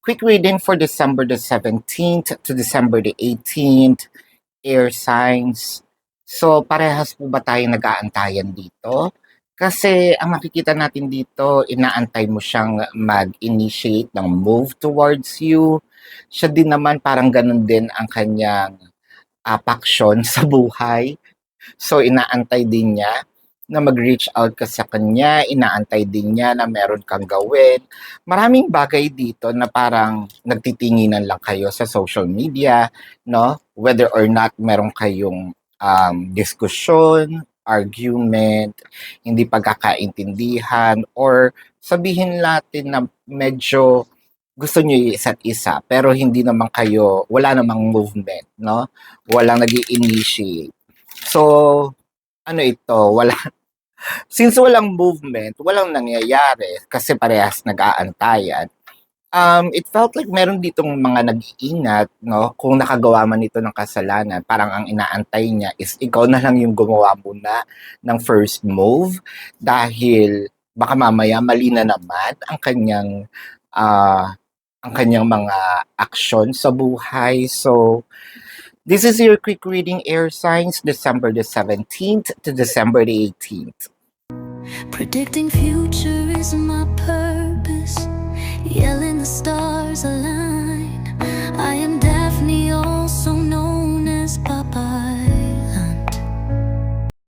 Quick reading for December the 17th to December the 18th, air signs. So, parehas po ba tayo nag-aantayan dito? Kasi ang makikita natin dito, inaantay mo siyang mag-initiate ng move towards you. Siya din naman parang ganun din ang kanyang action sa buhay. So, inaantay din niya na mag-reach out ka sa kanya, inaantay din niya na meron kang gawin. Maraming bagay dito na parang nagtitinginan lang kayo sa social media, no? Whether or not meron kayong diskusyon, argument, hindi pagkakaintindihan, or sabihin natin na medyo gusto niyo yung isa't isa, pero hindi naman kayo, wala namang movement, no? Walang nag initiate. So, ano ito, since walang movement, walang nangyayari kasi parehas nag-aantayan. It felt like meron ditong mga nag-iingat, no? Kung nakagawa man ito ng kasalanan, parang ang inaantay niya is ikaw na lang yung gumawa muna ng first move dahil baka mamaya mali na naman ang kanyang mga aksyon sa buhay. So, this is your quick reading, air signs, December the 17th to December the 18th. Predicting future is my purpose.